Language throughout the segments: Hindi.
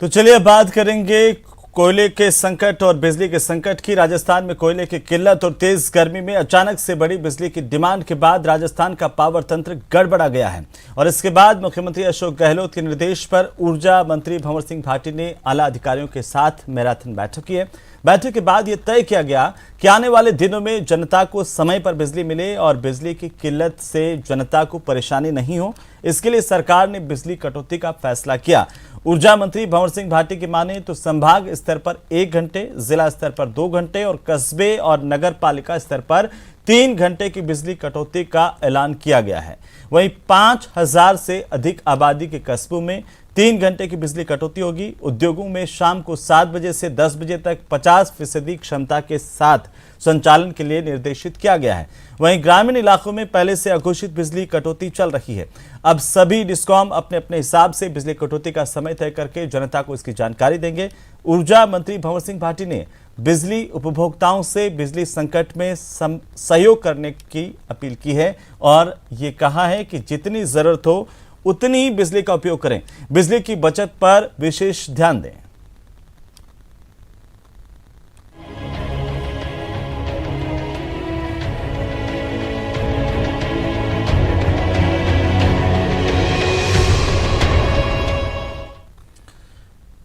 तो चलिए अब बात करेंगे कोयले के संकट और बिजली के संकट की। राजस्थान में कोयले की किल्लत और तेज गर्मी में अचानक से बड़ी बिजली की डिमांड के बाद राजस्थान का पावर तंत्र गड़बड़ा गया है और इसके बाद मुख्यमंत्री अशोक गहलोत के निर्देश पर ऊर्जा मंत्री भंवर सिंह भाटी ने आला अधिकारियों के साथ मैराथन बैठक की है। बैठक के बाद यह तय किया गया कि आने वाले दिनों में जनता को समय पर बिजली मिले और बिजली की किल्लत से जनता को परेशानी नहीं हो, इसके लिए सरकार ने बिजली कटौती का फैसला किया। ऊर्जा मंत्री भंवर सिंह भाटी की माने तो संभाग स्तर पर 1 घंटे, जिला स्तर पर 2 घंटे और कस्बे और नगर पालिका स्तर पर 3 घंटे की बिजली कटौती का ऐलान किया गया है। वहीं 5000 से अधिक आबादी के कस्बों में 3 घंटे की बिजली कटौती होगी। उद्योगों में शाम को 7 बजे से 10 बजे तक 50% क्षमता के साथ संचालन के लिए निर्देशित किया गया है। वहीं ग्रामीण इलाकों में पहले से अघोषित बिजली कटौती चल रही है। अब सभी डिस्कॉम अपने अपने हिसाब से बिजली कटौती का समय तय करके जनता को इसकी जानकारी देंगे। ऊर्जा मंत्री भंवर सिंह भाटी ने बिजली उपभोक्ताओं से बिजली संकट में सहयोग करने की अपील की है और ये कहा है कि जितनी जरूरत हो उतनी ही बिजली का उपयोग करें, बिजली की बचत पर विशेष ध्यान दें।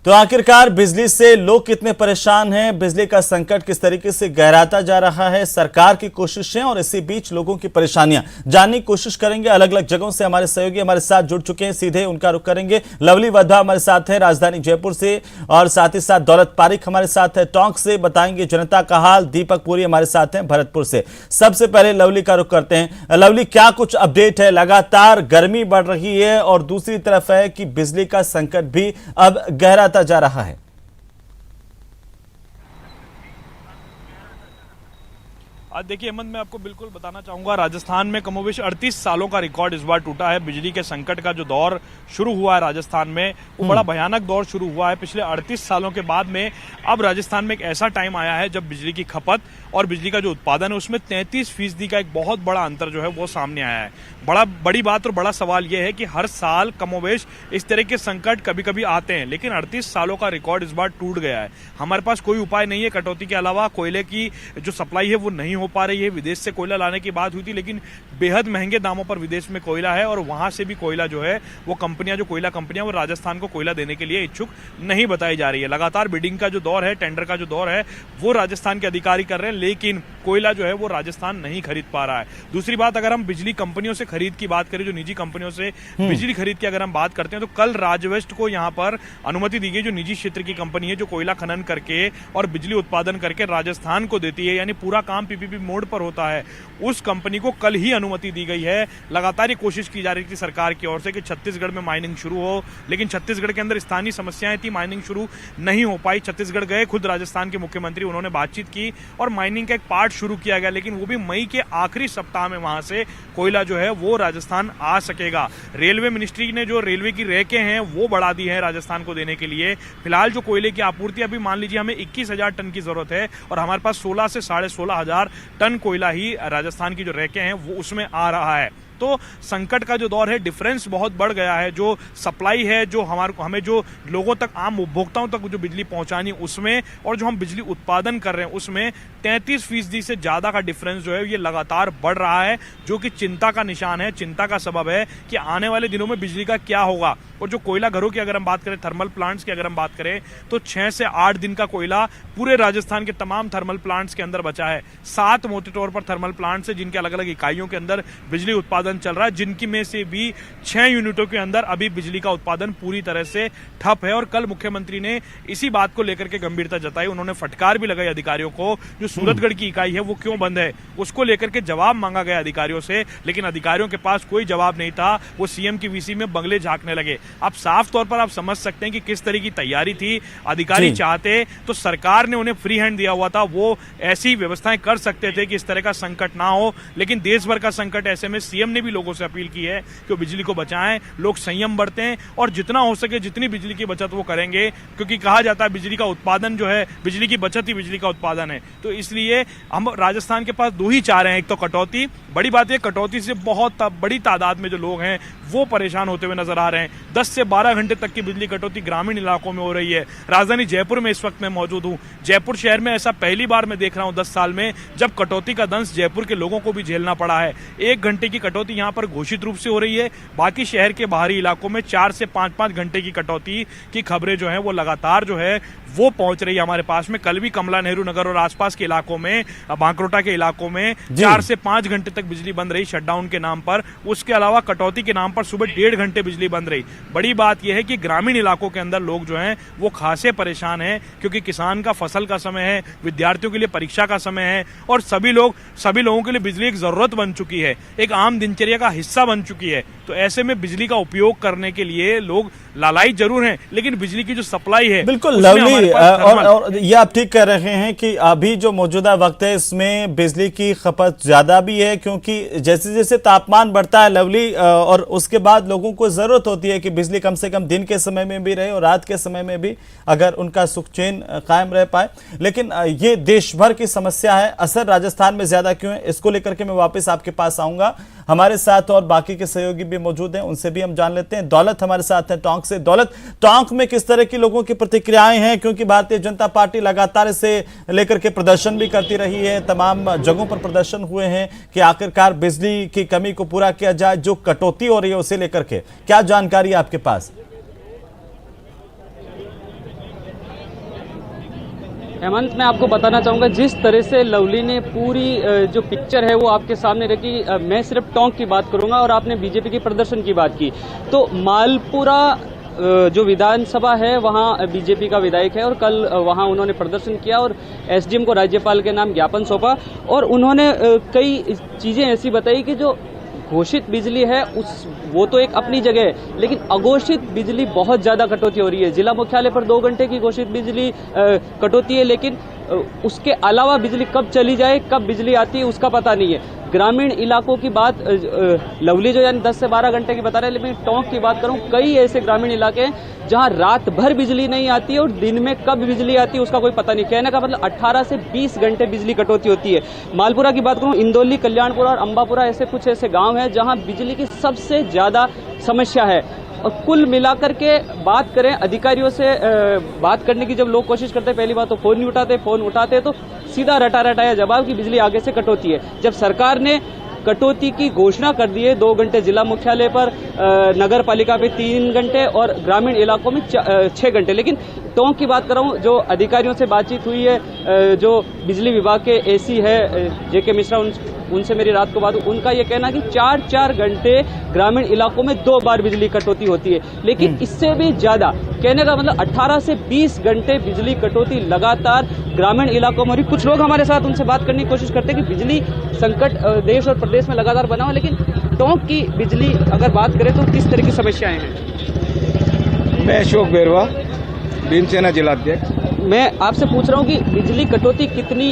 तो आखिरकार बिजली से लोग कितने परेशान हैं, बिजली का संकट किस तरीके से गहराता जा रहा है, सरकार की कोशिशें और इसी बीच लोगों की परेशानियां जानने की कोशिश करेंगे। अलग अलग जगहों से हमारे सहयोगी हमारे साथ जुड़ चुके हैं, सीधे उनका रुख करेंगे। लवली वधा हमारे साथ है राजधानी जयपुर से और साथ ही साथ दौलत पारिक हमारे साथ है टोंक से, बताएंगे जनता का हाल। दीपक पुरी हमारे साथ हैं भरतपुर से। सबसे पहले लवली का रुख करते हैं। लवली, क्या कुछ अपडेट है? लगातार गर्मी बढ़ रही है और दूसरी तरफ है कि बिजली का संकट भी अब गहरा जा रहा है। आज देखिए अहमद, मैं आपको बिल्कुल बताना चाहूंगा, राजस्थान में कमोबेश 38 सालों का रिकॉर्ड इस बार टूटा है। बिजली के संकट का जो दौर शुरू हुआ है राजस्थान में, वो बड़ा भयानक दौर शुरू हुआ है पिछले 38 सालों के बाद में। अब राजस्थान में एक ऐसा टाइम आया है जब बिजली की खपत और बिजली का जो उत्पादन है उसमें 33% का एक बहुत बड़ा अंतर जो है वो सामने आया है। बड़ी बात और बड़ा सवाल यह है कि हर साल कमोबेश इस तरह के संकट कभी कभी आते हैं, लेकिन 38 सालों का रिकॉर्ड इस बार टूट गया है। हमारे पास कोई उपाय नहीं है कटौती के अलावा। कोयले की जो सप्लाई है वो नहीं हो पा रही है। विदेश से कोयला लाने की बात हुई थी, लेकिन बेहद महंगे दामों पर विदेश में कोयला है और वहां से भी कोयला जो है वो कंपनियां, जो कोयला कंपनियां, वो राजस्थान को कोयला देने के लिए इच्छुक नहीं बताई जा रही है। लगातार बिडिंग का जो दौर है, टेंडर का जो दौर है, वो राजस्थान के अधिकारी कर रहे हैं, लेकिन कोयला जो है वो राजस्थान नहीं खरीद पा रहा है। दूसरी बात, अगर हम बिजली कंपनियों से खरीद की बात करें, जो निजी कंपनियों से बिजली खरीद की अगर हम बात करते हैं, तो कल राजवेस्ट को यहां पर अनुमति दी गई, जो निजी क्षेत्र की कंपनी है, जो कोयला खनन करके और बिजली उत्पादन करके राजस्थान को देती है, यानी पूरा काम पीपीपी मोड पर होता है, उस कंपनी को कल ही अनुमति दी गई है। लगातार ये कोशिश की जा रही थी सरकार की ओर से कि छत्तीसगढ़ में माइनिंग शुरू हो, लेकिन छत्तीसगढ़ के अंदर स्थानीय समस्याएं थी, माइनिंग शुरू नहीं हो पाई। छत्तीसगढ़ गए खुद राजस्थान के मुख्यमंत्री, उन्होंने बातचीत की और माइनिंग का एक पार्ट शुरू किया गया, लेकिन वो भी मई के आखिरी सप्ताह में वहां से कोयला जो है वो राजस्थान आ सकेगा। रेलवे मिनिस्ट्री ने जो रेलवे की रैकें हैं वो बढ़ा दी है राजस्थान को देने के लिए। फिलहाल जो कोयले की आपूर्ति, अभी मान लीजिए हमें 21,000 टन की जरूरत है और हमारे पास 16 से 16,500 टन कोयला ही राजस्थान की जो रैकें हैं वो उसमें आ रहा है। तो संकट का जो दौर है, डिफरेंस बहुत बढ़ गया है। जो सप्लाई है, जो हमें जो लोगों तक, आम उपभोक्ताओं तक जो बिजली पहुंचानी, उसमें और जो हम बिजली उत्पादन कर रहे हैं उसमें 33% से ज्यादा का डिफरेंस जो है ये लगातार बढ़ रहा है, जो कि चिंता का निशान है, चिंता का सबब है कि आने वाले दिनों में बिजली का क्या होगा। और जो कोयला घरों की अगर हम बात करें, थर्मल प्लांट्स की अगर हम बात करें, तो 6 से 8 दिन का कोयला पूरे राजस्थान के तमाम थर्मल प्लांट्स के अंदर बचा है। 7 मोटे तौर पर थर्मल प्लांट्स है जिनके अलग अलग इकाइयों के अंदर बिजली उत्पादन चल रहा है, जिनकी में से भी 6 यूनिटों के अंदर अभी बिजली का उत्पादन पूरी तरह से ठप है। और कल मुख्यमंत्री ने इसी बात को लेकर के गंभीरता जताई। उन्होंने फटकार भी लगाई अधिकारियों को। जो सूरतगढ़ की इकाई है वो क्यों बंद है, उसको लेकर के जवाब मांगा गया अधिकारियों से, लेकिन अधिकारियों के पास कोई जवाब नहीं था। वो सीएम की वीसी में बंगले झांकने लगे। अब साफ तौर पर आप समझ सकते हैं कि किस तरह की तैयारी थी। अधिकारी चाहते तो सरकार ने उन्हें फ्री हैंड दिया हुआ था, वो ऐसी व्यवस्थाएं कर सकते थे कि इस तरह का संकट ना हो, लेकिन देश भर का संकट, ऐसे में सीएम ने भी लोगों से अपील की है कि बिजली को बचाएं, लोग संयम बरतें और जितना हो सके जितनी बिजली की बचत वो करेंगे, क्योंकि कहा जाता है बिजली का उत्पादन जो है, बिजली की बचत ही बिजली का उत्पादन है। तो इसलिए हम राजस्थान के पास 2 ही चारे हैं, एक तो कटौती। बड़ी बात है, कटौती से बहुत बड़ी तादाद में जो लोग हैं वो परेशान होते हुए नजर आ रहे हैं। 10 से 12 घंटे तक की बिजली कटौती ग्रामीण इलाकों में हो रही है। राजधानी जयपुर में इस वक्त मैं मौजूद हूं। जयपुर शहर में ऐसा पहली बार मैं देख रहा हूं 10 साल में जब कटौती का दंश जयपुर के लोगों को भी झेलना पड़ा है। 1 घंटे की कटौती यहां पर घोषित रूप से हो रही है, बाकी शहर के बाहरी इलाकों में 4 से 5-5 घंटे की कटौती की खबरें जो है वो लगातार जो है वो पहुंच रही है हमारे पास में। कल भी कमला नेहरू नगर और आसपास के इलाकों में, बांकरोटा के इलाकों में 4 से 5 घंटे तक बिजली बंद रही शटडाउन के नाम पर। उसके अलावा कटौती के नाम पर सुबह 1.5 घंटे बिजली बंद रही। बड़ी बात यह है कि ग्रामीण इलाकों के अंदर लोग जो हैं वो खासे परेशान हैं, क्योंकि किसान का फसल का समय है, विद्यार्थियों के लिए परीक्षा का समय है और सभी लोगों के लिए बिजली एक जरूरत बन चुकी है, एक आम दिनचर्या का हिस्सा बन चुकी है। तो ऐसे में बिजली का उपयोग करने के लिए लोग लालायित जरूर हैं, लेकिन बिजली की जो सप्लाई है बिल्कुल लवली, और ये आप ठीक कह रहे हैं कि अभी जो मौजूदा वक्त है इसमें बिजली की खपत ज्यादा भी है, क्योंकि जैसे जैसे तापमान बढ़ता है लवली, और उसके बाद लोगों को जरूरत होती है कि बिजली कम से कम दिन के समय में भी रहे और रात के समय में भी, अगर उनका सुख चैन कायम रह पाए। लेकिन ये देश भर की समस्या है, असर राजस्थान में ज्यादा क्यों है, इसको लेकर के मैं वापस आपके पास आऊंगा। हमारे साथ और बाकी के सहयोगी भी मौजूद हैं, उनसे भी हम जान लेते हैं। दौलत हमारे साथ है टोंक से। दौलत, टोंक में किस तरह की लोगों की प्रतिक्रियाएं हैं, क्योंकि भारतीय जनता पार्टी लगातार इसे लेकर के प्रदर्शन भी करती रही है, तमाम जगहों पर प्रदर्शन हुए हैं कि आखिरकार बिजली की कमी को पूरा किया जाए, जो कटौती हो रही है उसे लेकर के क्या जानकारी है आपके पास? हेमंत, मैं आपको बताना चाहूंगा जिस तरह से लवली ने पूरी जो पिक्चर है वो आपके सामने रखी। मैं सिर्फ टोंक की बात करूंगा और आपने बीजेपी के प्रदर्शन की बात की, तो मालपुरा जो विधानसभा है वहां बीजेपी का विधायक है और कल वहां उन्होंने प्रदर्शन किया और एसडीएम को राज्यपाल के नाम ज्ञापन सौंपा और उन्होंने कई चीजें ऐसी बताई कि जो घोषित बिजली है वो तो एक अपनी जगह है, लेकिन अघोषित बिजली बहुत ज्यादा कटौती हो रही है। जिला मुख्यालय पर 2 घंटे की घोषित बिजली कटौती है, लेकिन उसके अलावा बिजली कब चली जाए, कब बिजली आती है उसका पता नहीं है। ग्रामीण इलाकों की बात लवली जो यानी 10 से 12 घंटे की बता रहे हैं, लेकिन टोंक की बात करूं, कई ऐसे ग्रामीण इलाके हैं जहां रात भर बिजली नहीं आती है और दिन में कब बिजली आती है उसका कोई पता नहीं। कहने का मतलब 18 से 20 घंटे बिजली कटौती होती है। मालपुरा की बात करूं, इंदौली, कल्याणपुरा और अंबापुरा ऐसे कुछ ऐसे गांव हैं जहां बिजली की सबसे ज्यादा समस्या है। और कुल मिलाकर के बात करें अधिकारियों से बात करने की जब लोग कोशिश करते हैं, पहली बात तो फोन नहीं उठाते, फोन उठाते तो सीधा रटा रटाया जवाब कि बिजली आगे से कटौती है। जब सरकार ने कटौती की घोषणा कर दी है, 2 घंटे जिला मुख्यालय पर, नगर पालिका पे 3 घंटे और ग्रामीण इलाकों में 6 घंटे, लेकिन टोंक की बात कर रहा हूँ, जो अधिकारियों से बातचीत हुई है, जो बिजली विभाग के एसी है जेके मिश्रा, उनसे मेरी रात को बात हुई, उनका ये कहना कि 4-4 घंटे ग्रामीण इलाकों में 2 बार बिजली कटौती होती है, लेकिन इससे भी ज्यादा, कहने का मतलब 18 से 20 घंटे बिजली कटौती लगातार ग्रामीण इलाकों में हो रही। कुछ लोग हमारे साथ उनसे बात करने की कोशिश करते हैं कि बिजली संकट देश और प्रदेश में लगातार बना हुआ, लेकिन टोंक की बिजली अगर बात करें तो किस तरह की समस्याएं हैं? मैं अशोक बेरवा, भीमसेना जिलाध्यक्ष। मैं आपसे पूछ रहा हूं कि बिजली कटौती कितनी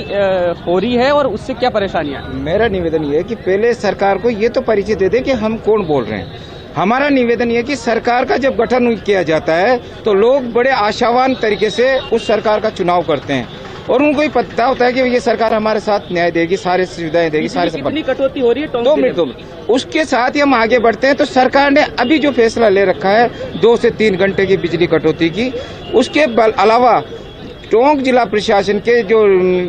हो रही है और उससे क्या परेशानियां? मेरा निवेदन ये है कि पहले सरकार को ये तो परिचय दे दे कि हम कौन बोल रहे हैं। हमारा निवेदन ये कि सरकार का जब गठन किया जाता है तो लोग बड़े आशावान तरीके से उस सरकार का चुनाव करते हैं और उनको ही पता होता है कि ये सरकार हमारे साथ न्याय देगी, सारी सुविधाएं देगी, सारे सब। कितनी कटौती हो रही है? 2 मिनट। उसके साथ ही हम आगे बढ़ते हैं तो सरकार ने अभी जो फैसला ले रखा है 2 से 3 घंटे की बिजली कटौती की, उसके अलावा टोंक जिला प्रशासन के जो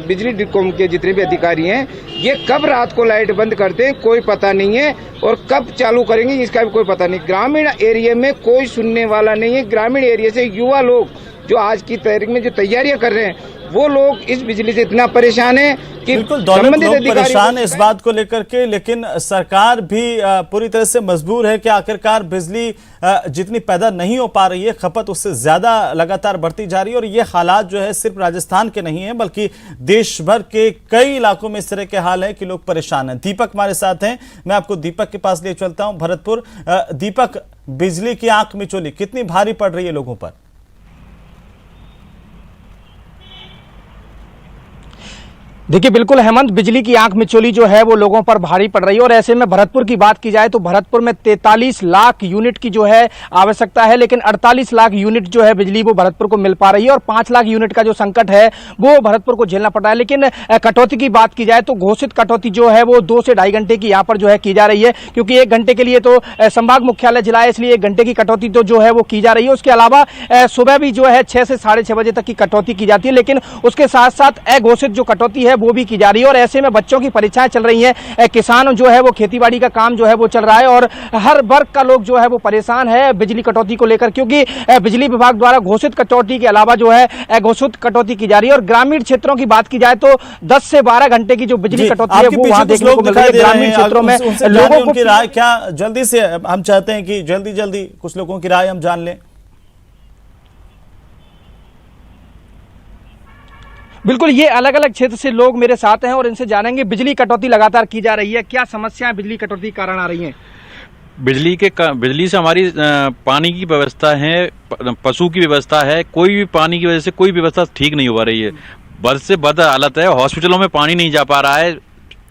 बिजली डिस्कॉम के जितने भी अधिकारी हैं, ये कब रात को लाइट बंद करते हैं कोई पता नहीं है और कब चालू करेंगे इसका भी कोई पता नहीं। ग्रामीण एरिया में कोई सुनने वाला नहीं है। ग्रामीण एरिया से युवा लोग जो आज की तारीख में जो तैयारियां कर रहे हैं वो लोग इस बिजली से इतना परेशान है कि बिल्कुल दौलत लोग परेशान है इस बात को लेकर के, लेकिन सरकार भी पूरी तरह से मजबूर है कि आखिरकार बिजली जितनी पैदा नहीं हो पा रही है, खपत उससे ज्यादा लगातार बढ़ती जा रही है और ये हालात जो है सिर्फ राजस्थान के नहीं है बल्कि देश भर के कई इलाकों में इस तरह के हाल है कि लोग परेशान हैं। दीपक हमारे साथ हैं, मैं आपको दीपक के पास ले चलता हूं, भरतपुर। दीपक, बिजली की आंख मिचौली कितनी भारी पड़ रही है लोगों पर? देखिए बिल्कुल हेमंत, बिजली की आंख मिचौली जो है वो लोगों पर भारी पड़ रही है और ऐसे में भरतपुर की बात की जाए तो भरतपुर में 43 लाख यूनिट की जो है आवश्यकता है, लेकिन 48 लाख यूनिट जो है बिजली वो भरतपुर को मिल पा रही है और 5 लाख यूनिट का जो संकट है वो भरतपुर को झेलना पड़ रहा है। लेकिन कटौती की बात की जाए तो घोषित कटौती जो है वो 2 से ढाई घंटे की यहाँ पर जो है की जा रही है, क्योंकि 1 घंटे के लिए तो संभाग मुख्यालय जिला है, इसलिए 1 घंटे की कटौती तो जो है वो की जा रही है। उसके अलावा सुबह भी जो है 6 से 6:30 बजे तक की कटौती की जाती है, लेकिन उसके साथ साथ अघोषित जो कटौती है वो भी की जा रही है और ऐसे में बच्चों की परीक्षाएं चल रही हैं। किसान जो है वो खेतीबाड़ी का काम जो है वो चल रहा है और हर वर्ग का लोग जो है वो परेशान है बिजली कटौती को लेकर, क्योंकि बिजली विभाग द्वारा घोषित कटौती के अलावा जो है अघोषित कटौती की जा रही है। और ग्रामीण क्षेत्रों की बात की जाए तो 10 से 12 घंटे की जो बिजली कटौती है वो वहां देखने को मिल रही है। ग्रामीण क्षेत्रों में लोगों की राय क्या, जल्दी से हम चाहते हैं कि जल्दी कुछ लोगों की राय हम जान लें। बिल्कुल, ये अलग अलग क्षेत्र से लोग मेरे साथ हैं और इनसे जानेंगे बिजली कटौती लगातार की जा रही है, क्या समस्याएं बिजली कटौती के कारण आ रही हैं। बिजली से हमारी पानी की व्यवस्था है, पशु की व्यवस्था है, कोई भी पानी की वजह से कोई व्यवस्था ठीक नहीं हो पा रही है। बद से बद हालत है, हॉस्पिटलों में पानी नहीं जा पा रहा है,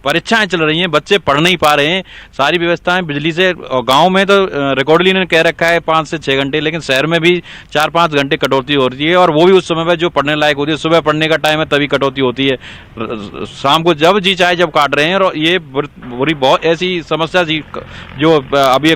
परीक्षाएं चल रही हैं, बच्चे पढ़ नहीं पा रहे हैं, सारी व्यवस्थाएं बिजली से। और गांव में तो रिकॉर्डली ने कह रखा है 5 से 6 घंटे, लेकिन शहर में भी 4-5 घंटे कटौती हो रही है और वो भी उस समय में जो पढ़ने लायक होती है। सुबह पढ़ने का टाइम है तभी कटौती होती है, शाम को जब जी चाहे जब काट रहे हैं। और ये बुरी बहुत ऐसी समस्या थी जो अभी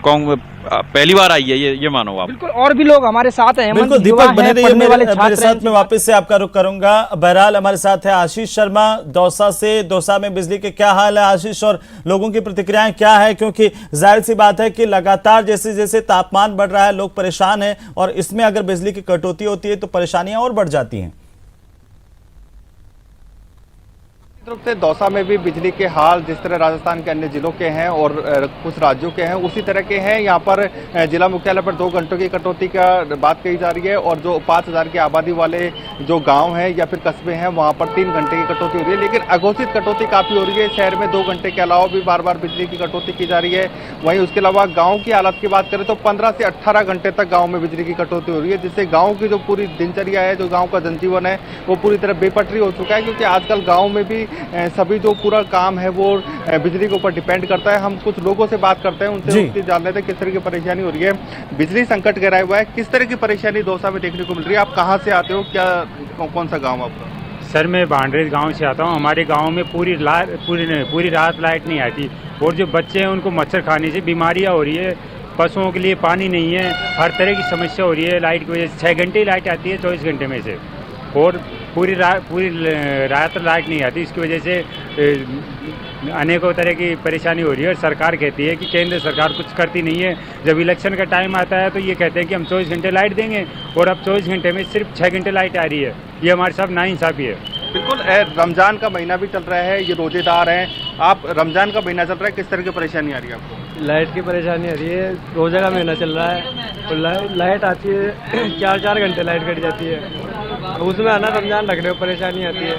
पहली बार आई है, ये मानो आप। बिल्कुल, और भी लोग हमारे साथ हैं। बिल्कुल दीपक बने रहिए मेरे साथ में, वापस से आपका रुख करूंगा। बहरहाल हमारे साथ है आशीष शर्मा दौसा से। दौसा में बिजली के क्या हाल है आशीष, और लोगों की प्रतिक्रियाएं क्या है, क्योंकि जाहिर सी बात है कि लगातार जैसे जैसे तापमान बढ़ रहा है लोग परेशान हैं और इसमें अगर बिजली की कटौती होती है तो परेशानियां और बढ़ जाती हैं। रूप से दौसा में भी बिजली के हाल जिस तरह राजस्थान के अन्य जिलों के हैं और कुछ राज्यों के हैं उसी तरह के हैं। यहाँ पर जिला मुख्यालय पर 2 घंटों की कटौती का बात कही जा रही है और जो 5000 की आबादी वाले जो गांव हैं या फिर कस्बे हैं वहाँ पर 3 घंटे की कटौती हो रही है। लेकिन अघोषित कटौती काफ़ी हो रही है, शहर में 2 घंटे के अलावा भी बार बार बिजली की कटौती की जा रही है। वहीं उसके अलावा गाँव की हालत की बात करें तो 15 से 18 घंटे तक गाँव में बिजली की कटौती हो रही है, जिससे गाँव की जो पूरी दिनचर्या है, जो गाँव का जनजीवन है वो पूरी तरह बेपटरी हो चुका है। क्योंकि आजकल गाँव में भी सभी जो पूरा काम है वो बिजली के ऊपर डिपेंड करता है। हम कुछ लोगों से बात करते हैं, उनसे उसकी जान लेते हैं किस तरह की परेशानी हो रही है। बिजली संकट गहराया हुआ है, किस तरह की परेशानी दौसा में देखने को मिल रही है। आप कहाँ से आते हो, क्या कौन सा गाँव आपका? सर मैं भांडरेज गांव से आता हूं। हमारे गांव में पूरी रात लाइट नहीं आती और जो बच्चे हैं उनको मच्छर खाने से बीमारियां हो रही है, पशुओं के लिए पानी नहीं है, हर तरह की समस्या हो रही है लाइट की वजह से। 6 घंटे लाइट आती है 24 घंटे में से और पूरी रात लाइट नहीं आती। इसकी वजह से अनेकों तरह की परेशानी हो रही है और सरकार कहती है कि केंद्र सरकार कुछ करती नहीं है। जब इलेक्शन का टाइम आता है तो ये कहते हैं कि हम 24 घंटे लाइट देंगे और अब 24 घंटे में सिर्फ 6 घंटे लाइट आ रही है। ये हमारे साथ नाइंसाफी है। बिल्कुल, रमजान का महीना भी चल रहा है, ये रोजेदार हैं आप, रमजान का महीना चल रहा है, किस तरह की परेशानी आ रही है आपको? लाइट की परेशानी आ रही है, रोजा का महीना चल रहा है और लाइट आती है 4-4 घंटे लाइट कट जाती है, उसमें आना रमजान रख रहे हो परेशानी आती है।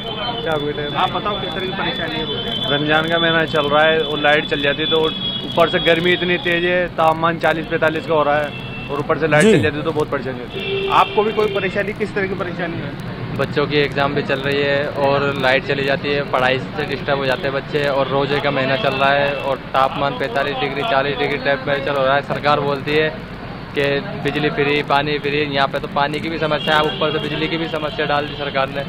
आप बताओ किस तरह की परेशानी है? रमजान का महीना चल रहा है और लाइट चल जाती है तो ऊपर से गर्मी इतनी तेज है, तापमान 40-45 का हो रहा है और ऊपर से लाइट चल जाती है तो बहुत परेशानी होती है। आपको भी कोई परेशानी, किस तरह की परेशानी है? बच्चों की एग्जाम भी चल रही है और लाइट चली जाती है, पढ़ाई से डिस्टर्ब हो जाते हैं बच्चे और रोजे का महीना चल रहा है और तापमान 45 डिग्री 40 डिग्री टेम्परेचर हो रहा है। सरकार बोलती है कि बिजली फ्री, पानी फ्री, यहाँ पे तो पानी की भी समस्या है, ऊपर से बिजली की भी समस्या डाल दी सरकार ने।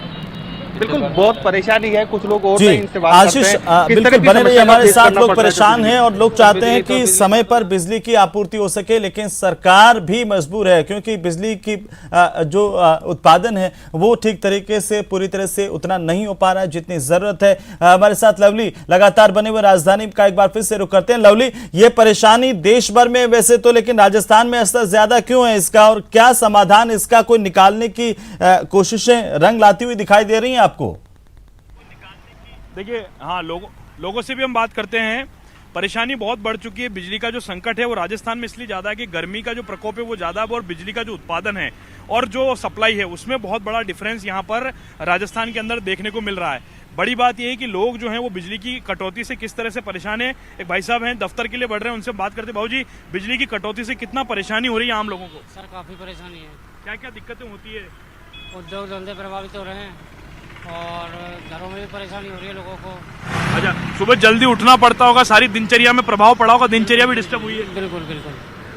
बिल्कुल बहुत परेशानी है। कुछ लोग और इनसे बात आशीष बिल्कुल बने रहिए हमारे साथ। लोग परेशान हैं और लोग चाहते हैं कि समय पर बिजली की आपूर्ति हो सके, लेकिन सरकार भी मजबूर है क्योंकि बिजली की जो उत्पादन है वो ठीक तरीके से पूरी तरह से उतना नहीं हो पा रहा है जितनी जरूरत है। हमारे साथ लवली लगातार बने हुए राजधानी का एक बार फिर से रुख करते हैं। लवली, ये परेशानी देश भर में वैसे तो, लेकिन राजस्थान में असर ज्यादा क्यों है इसका और क्या समाधान इसका कोई निकालने की कोशिशें रंग लाती हुई दिखाई दे रही हैं आपको? देखिए हाँ, लोगों से भी हम बात करते हैं। परेशानी बहुत बढ़ चुकी है। बिजली का जो संकट है वो राजस्थान में इसलिए ज्यादा है कि गर्मी का जो प्रकोप है वो ज्यादा है और बिजली का जो उत्पादन है और जो सप्लाई है उसमें बहुत बड़ा डिफरेंस यहाँ पर राजस्थान के अंदर देखने को मिल रहा है। बड़ी बात यह है कि लोग जो हैं वो बिजली की कटौती से किस तरह से परेशान है। एक भाई साहब हैं दफ्तर के लिए बढ़ रहे हैं, उनसे बात करते हैं। भाऊ जी, बिजली की कटौती से कितना परेशानी हो रही है आम लोगों को? सर काफी परेशानी है। क्या क्या दिक्कतें होती है? उद्योग धंधे प्रभावित हो रहे हैं। और घरों में भी परेशानी हो रही है लोगों को। अच्छा, सुबह जल्दी उठना पड़ता होगा, सारी दिनचर्या में प्रभाव पड़ा होगा, दिनचर्या भी डिस्टर्ब हुई है। बिल्कुल बिल्कुल।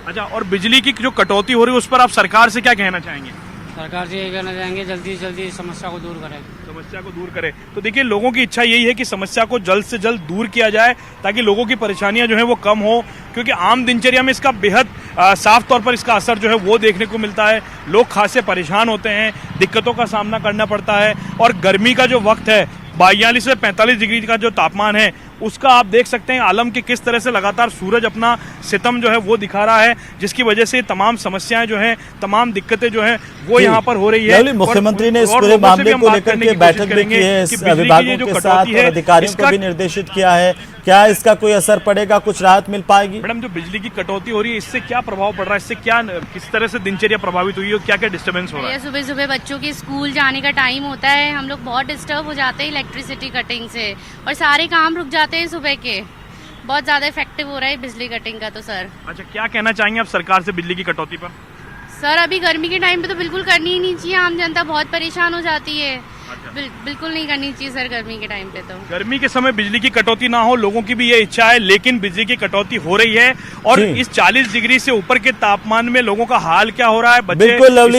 अच्छा, और बिजली की जो कटौती हो रही है उस पर आप सरकार से क्या कहना चाहेंगे? सरकार से यही कहना चाहेंगे जल्दी से जल्दी समस्या को दूर करें। समस्या को दूर करें। तो देखिए, लोगों की इच्छा यही है कि समस्या को जल्द से जल्द दूर किया जाए ताकि लोगों की परेशानियां जो है वो कम हो, क्योंकि आम दिनचर्या में इसका बेहद साफ तौर पर इसका असर जो है वो देखने को मिलता है। लोग खासे परेशान होते हैं, दिक्कतों का सामना करना पड़ता है, और गर्मी का जो वक्त है 42 से 45 डिग्री का जो तापमान है उसका आप देख सकते हैं आलम कि किस तरह से लगातार सूरज अपना सितम जो है वो दिखा रहा है, जिसकी वजह से तमाम समस्याएं जो हैं, तमाम दिक्कतें जो हैं वो यहाँ पर हो रही है। लवली, मुख्यमंत्री ने इस पूरे मामले को लेकर के बैठक भी की है, विभागों के साथ और अधिकारियों को भी निर्देशित किया है। क्या इसका कोई असर पड़ेगा, कुछ राहत मिल पाएगी? मैडम, जो बिजली की कटौती हो रही है इससे क्या प्रभाव पड़ रहा है, इससे क्या किस तरह से दिनचर्या प्रभावित हुई है, क्या क्या डिस्टर्बेंस हो रहा है? सुबह सुबह बच्चों के स्कूल जाने का टाइम होता है, हम लोग बहुत डिस्टर्ब हो जाते हैं इलेक्ट्रिसिटी कटिंग से, और सारे काम रुक जाते हैं सुबह के। बहुत ज्यादा इफेक्टिव हो रहा है बिजली कटिंग का। तो सर, अच्छा, क्या कहना चाहेंगे आप सरकार से बिजली की कटौती पर? सर, अभी गर्मी के टाइम पे तो बिल्कुल करनी ही नहीं चाहिए, आम जनता बहुत परेशान हो जाती है। बिल्कुल नहीं करनी चाहिए सर गर्मी के टाइम पे। तो गर्मी के समय बिजली की कटौती ना हो, लोगों की भी ये इच्छा है, लेकिन बिजली की कटौती हो रही है, और इस 40 डिग्री से ऊपर के तापमान में लोगों का हाल क्या हो रहा है? बच्चे बिल्कुल लवली।